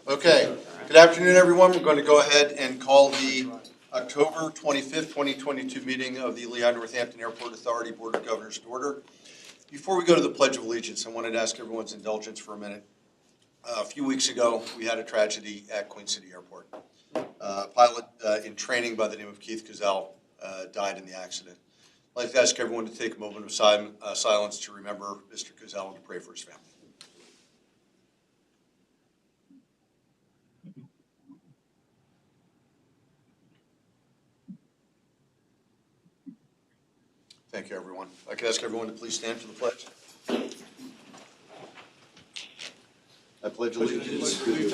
Okay, good afternoon, everyone. We're going to go ahead and call the October 25th, 2022 meeting of the Lehigh Northampton Airport Authority Board of Governors to order. Before we go to the Pledge of Allegiance, I wanted to ask everyone's indulgence for a minute. A few weeks ago, we had a tragedy at Queen City Airport. A pilot in training by the name of Keith Gazelle died in the accident. I'd like to ask everyone to take a moment of silence to remember Mr. Gazelle and to pray for his family. Thank you, everyone. I could ask everyone to please stand for the pledge. I pledge allegiance to the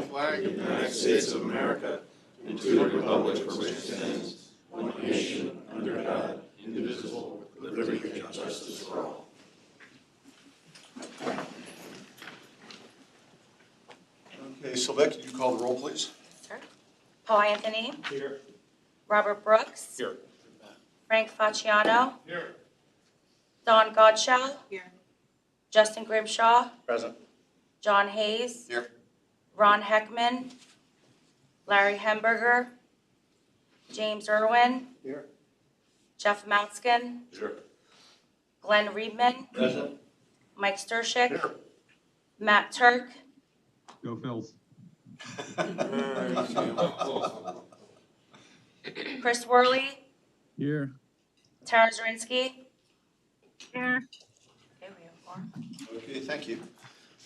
flag of the United States of America and to the republic for which it stands, one nation, under God, indivisible, with liberty and justice for all. Okay, Sylvette, could you call the roll, please? Sir. Paul Anthony. Here. Robert Brooks. Here. Frank Facciano. Here. Don Godshall. Here. Justin Grimshaw. Present. John Hayes. Here. Ron Heckman. Larry Hemberger. James Irwin. Here. Jeff Moutskin. Here. Glenn Riedman. Present. Mike Stershik. Here. Matt Turk. Go Phils. Chris Worley. Here. Tara Zirinsky. Here. Okay, we have four. Okay, thank you.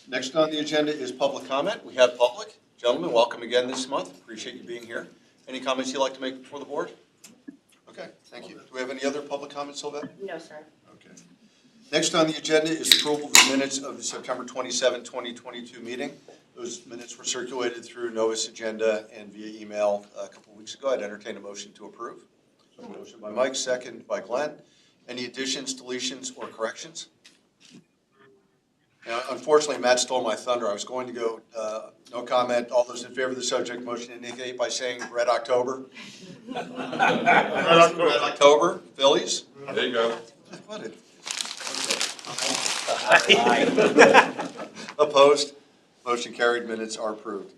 Next on the agenda is public comment. We have public. Gentlemen, welcome again this month. Appreciate you being here. Any comments you'd like to make before the board? Okay, thank you. Do we have any other public comments, Sylvette? No, sir. Okay. Next on the agenda is approval of the minutes of the September 27, 2022 meeting. Those minutes were circulated through Novus Agenda and via email a couple of weeks ago. I'd entertain a motion to approve. So motion by Mike, second by Glenn. Any additions, deletions, or corrections? Now, unfortunately, Matt stole my thunder. I was going to go no comment. All those in favor of the subject motion indicate by saying Red October. Red October, Phillies. There you go. What did? Okay. Opposed? Motion carried. Minutes are approved.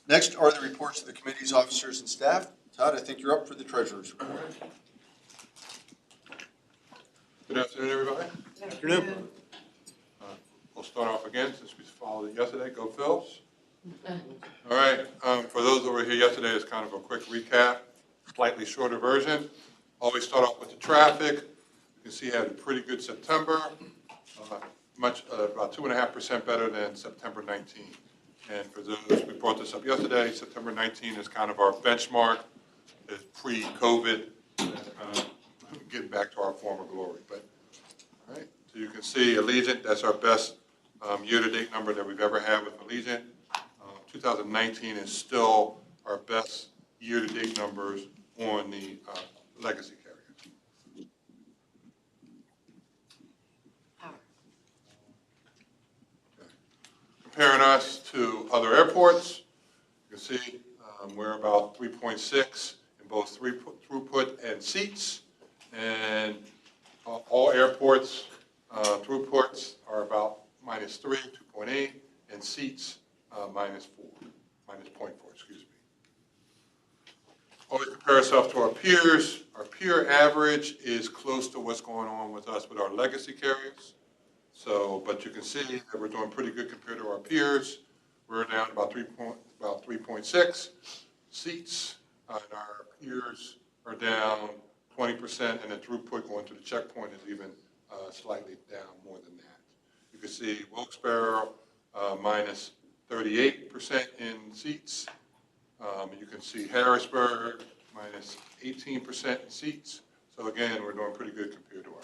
Next are the reports of the committees, officers, and staff. Todd, I think you're up for the treasurer's report. Good afternoon, everybody. Good afternoon. We'll start off again since we followed it yesterday. Go Phils. All right. For those that were here yesterday, it's kind of a quick recap, slightly shorter version. Always start off with the traffic. You can see it had a pretty good September, about 2.5% better than September 19. And for those, we brought this up yesterday, September 19 is kind of our benchmark, is pre-COVID, getting back to our former glory. But all right, so you can see Allegiant, that's our best year-to-date number that we've ever had with Allegiant. 2019 is still our best year-to-date numbers on the legacy carriers. Okay. Comparing us to other airports, you can see we're about 3.6 in both throughput and seats, and all airports throughputs are about -3, 2.8, and seats -0.4, excuse me. Always compare ourselves to our peers. Our peer average is close to what's going on with us with our legacy carriers. So, but you can see that we're doing pretty good compared to our peers. We're down about 3.6 seats, and our peers are down 20%, and the throughput going to the checkpoint is even slightly down more than that. You can see Wilkes-Barre minus 38% in seats. You can see Harrisburg minus 18% in seats. So again, we're doing pretty good compared to our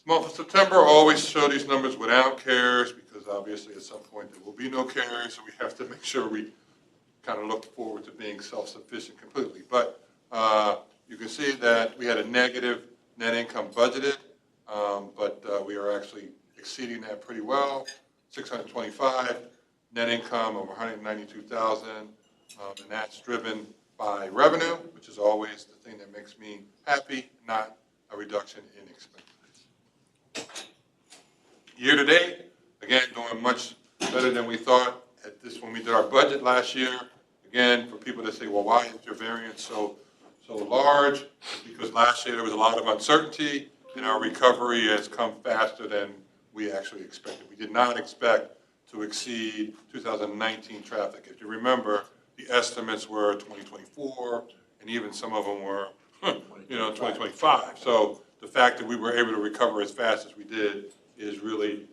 month of September. I always show these numbers without carriers because obviously at some point there will be no carriers, so we have to make sure we kind of look forward to being self-sufficient completely. But you can see that we had a negative net income budgeted, but we are actually exceeding that pretty well. 625, net income of 192,000, and that's driven by revenue, which is always the thing that makes me happy, not a reduction in expenses. Year to date, again, doing much better than we thought at this, when we did our budget last year. Again, for people that say, well, why is your variance so large? Because last year there was a lot of uncertainty, and our recovery has come faster than we actually expected. We did not expect to exceed 2019 traffic. If you remember, the estimates were 2024, and even some of them were, 2025. So the fact that we were able to recover as fast as we did is really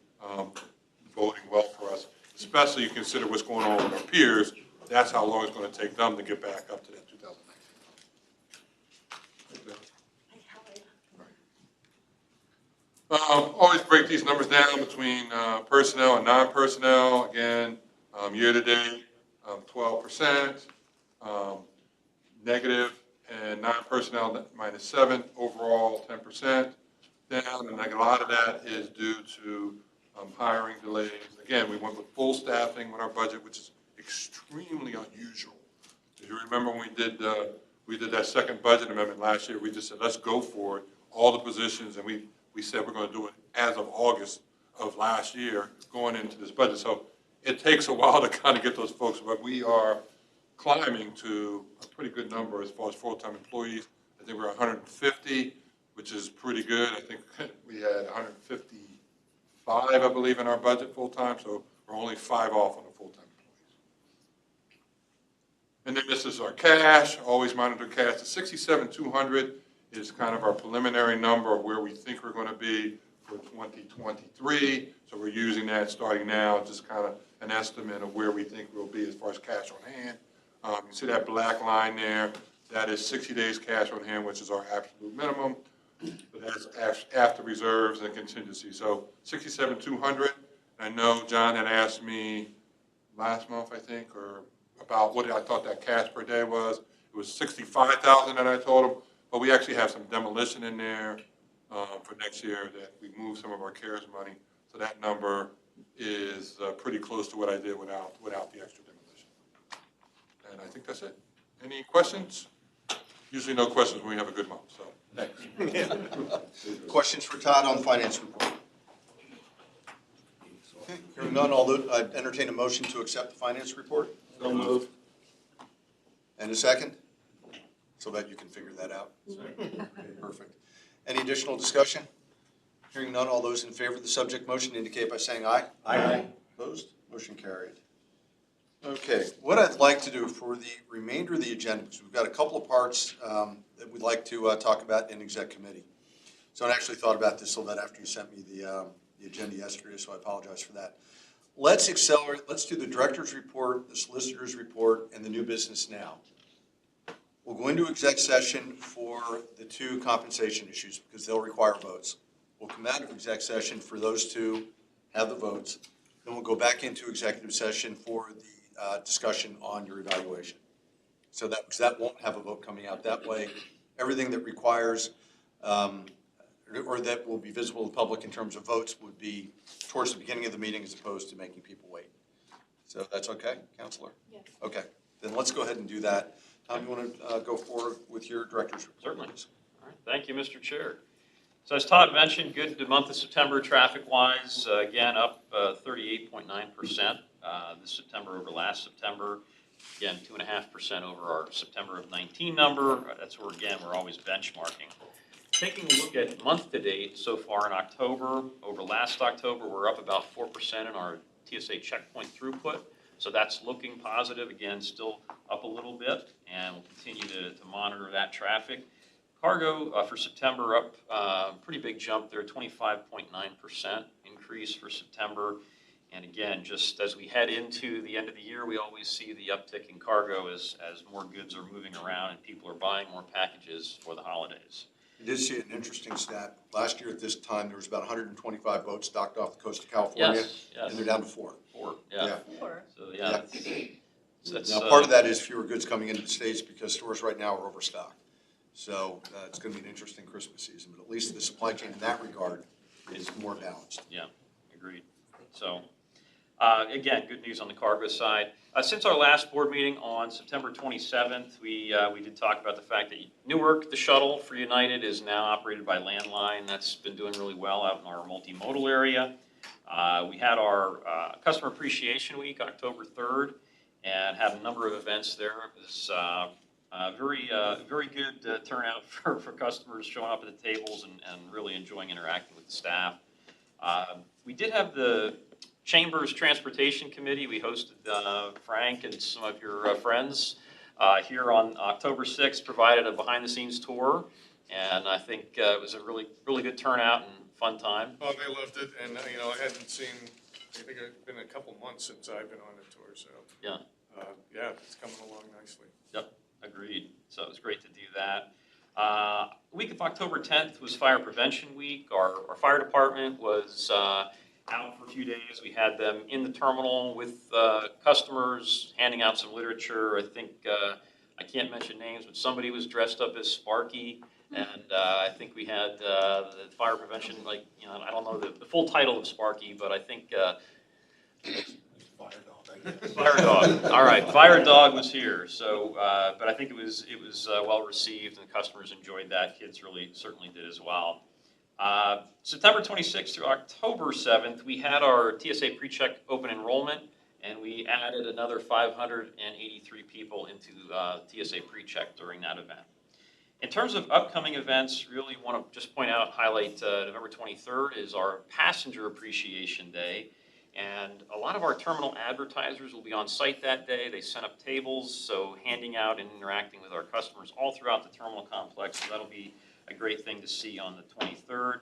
boding well for us, especially you consider what's going on with our peers. That's how long it's going to take them to get back up to that 2019. Always break these numbers down between personnel and non-personnel. Again, year-to-date, 12%, negative, and non-personnel -7, overall 10% down, and a lot of that is due to hiring delays. Again, we went with full staffing with our budget, which is extremely unusual. If you remember when we did that second budget amendment last year, we just said, let's go for it, all the positions, and we said we're going to do it as of August of last year going into this budget. So it takes a while to kind of get those folks, but we are climbing to a pretty good number as far as full-time employees. I think we're 150, which is pretty good. I think we had 155, I believe, in our budget full-time, so we're only 5 off on the full-time employees. And then this is our cash, always monitor cash. The 67,200 is kind of our preliminary number of where we think we're going to be for 2023. So we're using that starting now, just kind of an estimate of where we think we'll be as far as cash on hand. You see that black line there, that is 60 days cash on hand, which is our absolute minimum. But that's after reserves and contingency. So 67,200. I know John had asked me last month, I think, or about what I thought that cash per day was. It was 65,000 that I told him. But we actually have some demolition in there for next year that we moved some of our CARES money. So that number is pretty close to what I did without the extra demolition. And I think that's it. Any questions? Usually no questions when we have a good month, so thanks. Questions for Todd on the finance report? Okay, hearing none, I'd entertain a motion to accept the finance report. So moved. And a second? So that you can figure that out. Okay, perfect. Any additional discussion? Hearing none, all those in favor of the subject motion indicate by saying aye. Aye. Opposed? Motion carried. Okay, what I'd like to do for the remainder of the agenda, because we've got a couple of parts that we'd like to talk about in exec committee. So I actually thought about this a little bit after you sent me the agenda yesterday, so I apologize for that. Let's accelerate. Let's do the director's report, the solicitor's report, and the new business now. We'll go into exec session for the 2 compensation issues because they'll require votes. We'll come out of exec session for those 2, have the votes. Then we'll go back into executive session for the discussion on your evaluation. So because that won't have a vote coming out that way. Everything that requires or that will be visible to the public in terms of votes would be towards the beginning of the meeting as opposed to making people wait. So that's okay, Counselor? Yes. Okay, then let's go ahead and do that. Tom, you want to go forward with your director's report? Certainly. All right. Thank you, Mr. Chair. So as Todd mentioned, good month of September traffic-wise. Again, up 38.9% this September over last September. Again, 2.5% over our September of 19 number. That's where, again, we're always benchmarking. Taking a look at month-to-date so far in October, over last October, we're up about 4% in our TSA checkpoint throughput. So that's looking positive. Again, still up a little bit, and we'll continue to monitor that traffic. Cargo for September up, pretty big jump there, 25.9% increase for September. And again, just as we head into the end of the year, we always see the uptick in cargo as more goods are moving around and people are buying more packages for the holidays. I did see an interesting stat. Last year at this time, there was about 125 boats docked off the coast of California, Yes, yes. and they're down to 4. 4, yeah. Four. So yeah, that's Now, part of that is fewer goods coming into the States because stores right now are overstocked. So it's going to be an interesting Christmas season, but at least the supply chain in that regard is more balanced. Yeah, agreed. So, again, good news on the cargo side. Since our last board meeting on September 27th, we did talk about the fact that Newark, the shuttle for United, is now operated by landline. That's been doing really well out in our multimodal area. We had our Customer Appreciation Week, October 3rd, and had a number of events there. It was very good turnout for customers showing up at the tables and really enjoying interacting with the staff. We did have the Chamber's Transportation Committee. We hosted Frank and some of your friends here on October 6th, provided a behind-the-scenes tour, and I think it was a really good turnout and fun time. Oh, they loved it, and, I hadn't seen, I think it's been a couple months since I've been on the tour, so. Yeah. Yeah, it's coming along nicely. Yep, agreed. So it was great to do that. Week of October 10th was Fire Prevention Week. Our fire department was out for a few days. We had them in the terminal with customers, handing out some literature. I think, I can't mention names, but somebody was dressed up as Sparky. And I think we had the fire prevention, I don't know the full title of Sparky, but I think Fire Dog. All right, Fire Dog was here. So, but I think it was well received, and customers enjoyed that. Kids certainly did as well. September 26th through October 7th, we had our TSA PreCheck open enrollment, and we added another 583 people into TSA PreCheck during that event. In terms of upcoming events, really want to just highlight November 23rd is our Passenger Appreciation Day. And a lot of our terminal advertisers will be on site that day. They set up tables, so handing out and interacting with our customers all throughout the terminal complex. So that'll be a great thing to see on the 23rd.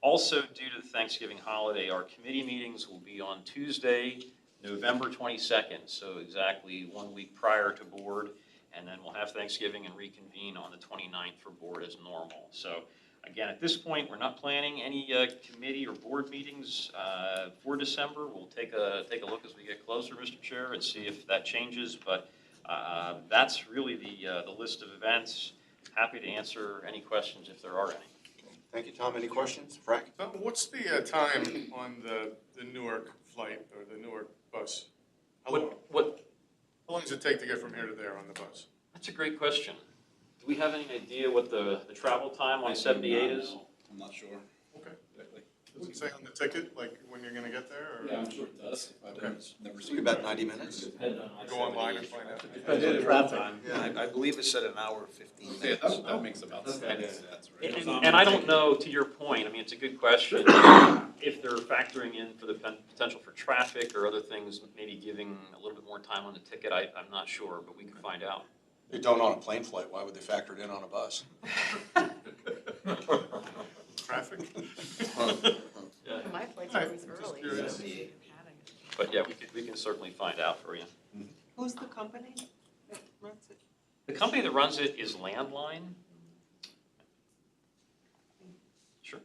Also, due to the Thanksgiving holiday, our committee meetings will be on Tuesday, November 22nd, so exactly 1 week prior to board. And then we'll have Thanksgiving and reconvene on the 29th for board as normal. So again, at this point, we're not planning any committee or board meetings for December. We'll take a look as we get closer, Mr. Chair, and see if that changes. But that's really the list of events. Happy to answer any questions if there are any. Thank you, Tom. Any questions? Frank? What's the time on the Newark flight or the Newark bus? How long does it take to get from here to there on the bus? That's a great question. Do we have any idea what the travel time on 78 is? I'm not sure. Okay. Does it say on the ticket, like when you're gonna get there, or? Yeah, I'm sure it does. I've never seen About 90 minutes. Go online and find out? Depends on the traffic. Yeah. I believe it said an hour 15 Yeah, minutes. that makes about sense. That's right. And I don't know, to your point, I mean, it's a good question, if they're factoring in for the potential for traffic or other things, maybe giving a little bit more time on the ticket, I'm not sure, but we can find out. They don't on a plane flight. Why would they factor it in on a bus? Traffic? My flight's Alright, always just early. curious. So. But yeah, we can certainly find out for you. Who's the company that runs it? The company that runs it is Landline. Sure.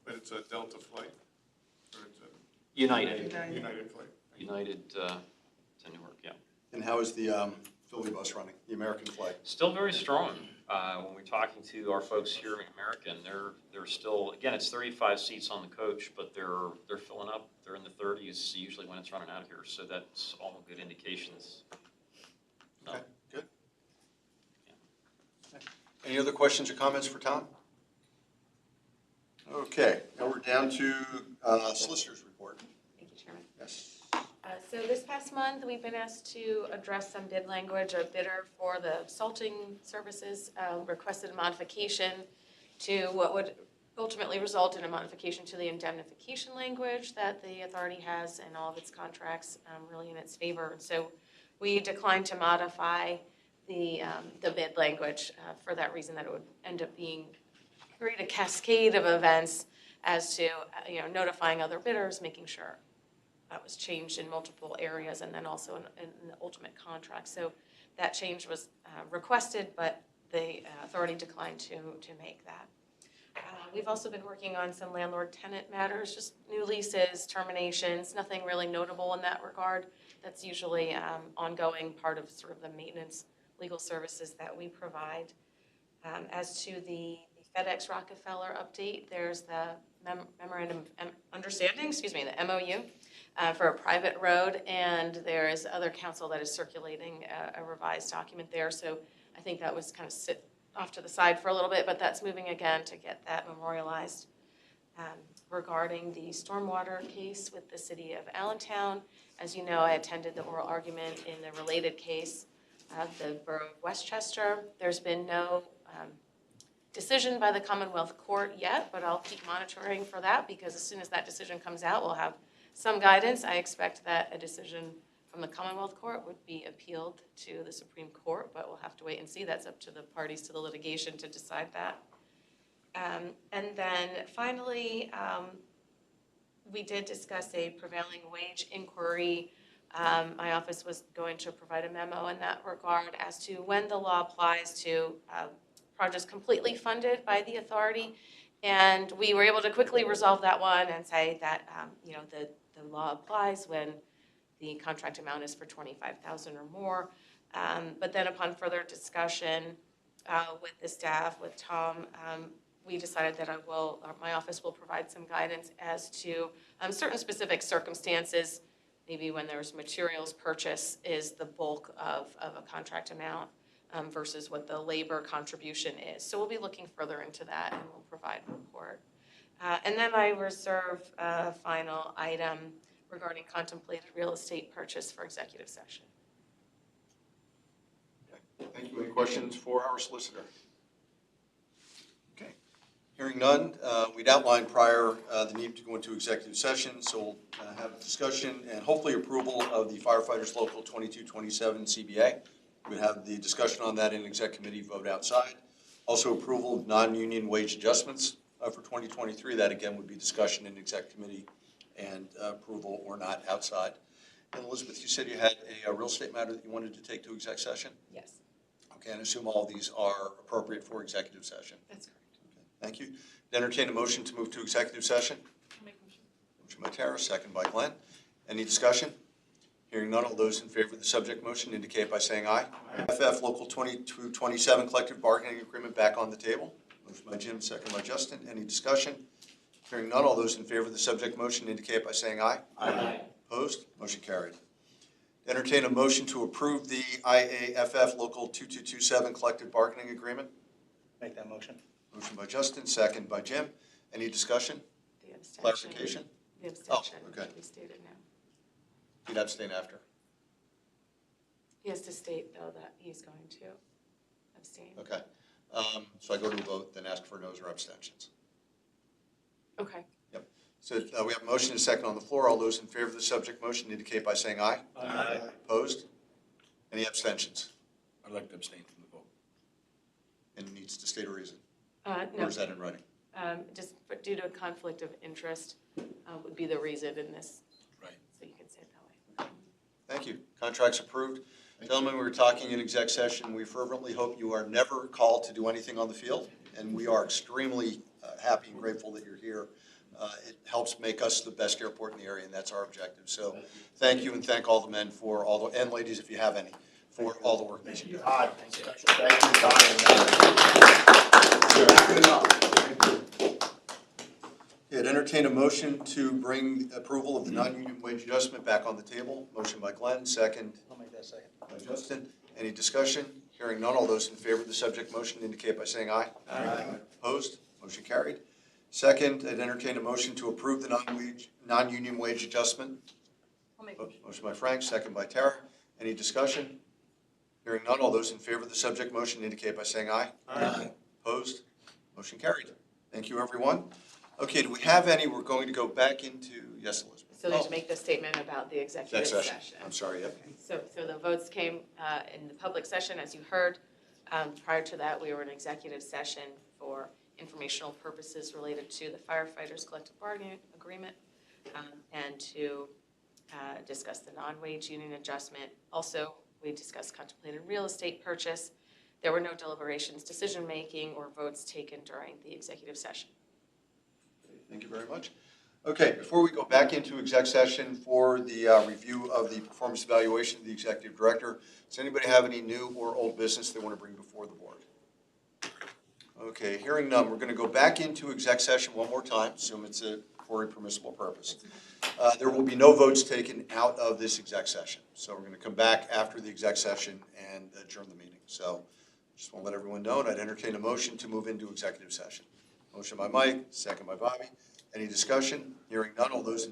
But it's a Delta flight? Or it's a United. United flight? United to Newark, yeah. And how is the Philly bus running, the American flight? Still very strong. When we're talking to our folks here in American, they're still, again, it's 35 seats on the coach, but they're filling up. They're in the 30s usually when it's running out of here, so that's all good indications. Okay, good. Any other questions or comments for Tom? Okay, now we're down to solicitor's report. Thank you, Chairman. Yes. So this past month, we've been asked to address some bid language. A bidder for the salting services requested a modification to what would ultimately result in a modification to the indemnification language that the authority has in all of its contracts, really in its favor. And so we declined to modify the bid language for that reason, that it would end up being create a cascade of events as to notifying other bidders, making sure that was changed in multiple areas, and then also in the ultimate contract. So that change was requested, but the authority declined to make that. We've also been working on some landlord-tenant matters, just new leases, terminations, nothing really notable in that regard. That's usually ongoing part of sort of the maintenance legal services that we provide. As to the FedEx Rockefeller update, there's the memorandum of understanding, the MOU, for a private road, and there is other counsel that is circulating a revised document there. So I think that was kind of sit off to the side for a little bit, but that's moving again to get that memorialized. regarding the stormwater case with the city of Allentown. As you know, I attended the oral argument in the related case of the Borough of Westchester. There's been no decision by the Commonwealth Court yet, but I'll keep monitoring for that because as soon as that decision comes out, we'll have some guidance. I expect that a decision from the Commonwealth Court would be appealed to the Supreme Court, but we'll have to wait and see. That's up to the parties to the litigation to decide that. And then finally, we did discuss a prevailing wage inquiry. My office was going to provide a memo in that regard as to when the law applies to projects completely funded by the authority. And we were able to quickly resolve that one and say that, the law applies when the contract amount is for $25,000 or more. But then upon further discussion with the staff, with Tom, we decided that my office will provide some guidance as to certain specific circumstances, maybe when there's materials purchase is the bulk of a contract amount versus what the labor contribution is. So we'll be looking further into that and we'll provide a report. And then I reserve a final item regarding contemplated real estate purchase for executive session. Okay. Thank you. Any questions for our solicitor? Okay. Hearing none, we'd outlined prior the need to go into executive session, so we'll have a discussion and hopefully approval of the Firefighters Local 2227 CBA. We'd have the discussion on that in exec committee, vote outside. Also approval of non-union wage adjustments for 2023. That again would be discussion in exec committee and approval or not outside. And Elizabeth, you said you had a real estate matter that you wanted to take to exec session? Yes, Okay, and assume all of these are appropriate for executive session. that's correct. Okay, thank you. Entertain a motion to move to executive session. I'll make a motion. Motion by Tara, second by Glenn. Any discussion? Hearing none, all those in favor of the subject motion indicate by saying aye. FF Local 2227 Collective Bargaining Agreement back on the table. Motion by Jim, second by Justin. Any discussion? Hearing none, all those in favor of the subject motion indicate by saying aye. Aye. Opposed? Motion carried. Entertain a motion to approve the IAFF Local 2227 Collective Bargaining Agreement. Make that motion. Motion by Justin, second by Jim. Any discussion? The abstention. Clarification? The abstention okay. should be stated now. You'd abstain after. He has to state, though, that he's going to abstain. Okay. So I go to a vote, then ask for noes or abstentions. Okay. So we have a motion and a second on the floor. All those in favor of the subject motion indicate by saying aye. Aye. Opposed? Any abstentions? I'd like to abstain from the vote. And it needs to state a reason. No, Or is that in writing? just due to a conflict of interest would be the reason in this. Right. So you can say it that way. Thank you. Contracts approved. Gentlemen, we were talking in exec session. We fervently hope you are never called to do anything on the field. And we are extremely happy and grateful that you're here. It helps make us the best airport in the area, and that's our objective. So thank you, and thank all the men for all the, and ladies if you have any, for all the work that you do. I'd entertain a motion to bring approval of the non-union wage adjustment back on the table. Motion by Glenn, second I'll make that second. by Justin. Any discussion? Hearing none, all those in favor of the subject motion indicate by saying aye. Aye. Opposed? Motion carried. Second, I'd entertain a motion to approve the non-union wage adjustment. I'll make a motion. Motion by Frank, second by Tara. Any discussion? Hearing none, all those in favor of the subject motion indicate by saying aye. Aye. Opposed? Motion carried. Thank you, everyone. Okay, do we have any? We're going to go back into, yes, Elizabeth. So they should make the statement about the executive Exec session. I'm sorry, yep. So the votes came in the public session, as you heard. Prior to that, we were in executive session for informational purposes related to the firefighters' collective bargaining agreement and to discuss the non-wage union adjustment. Also, we discussed contemplated real estate purchase. There were no deliberations, decision-making, or votes taken during the executive session. Thank you very much. Okay, before we go back into exec session for the review of the performance evaluation of the executive director, does anybody have any new or old business they want to bring before the board? Okay, hearing none, we're going to go back into exec session one more time, assume it's for a permissible purpose. There will be no votes taken out of this exec session. So we're going to come back after the exec session and adjourn the meeting. So just want to let everyone know, and I'd entertain a motion to move into executive session. Motion by Mike, second by Bobby. Any discussion? Hearing none, all those in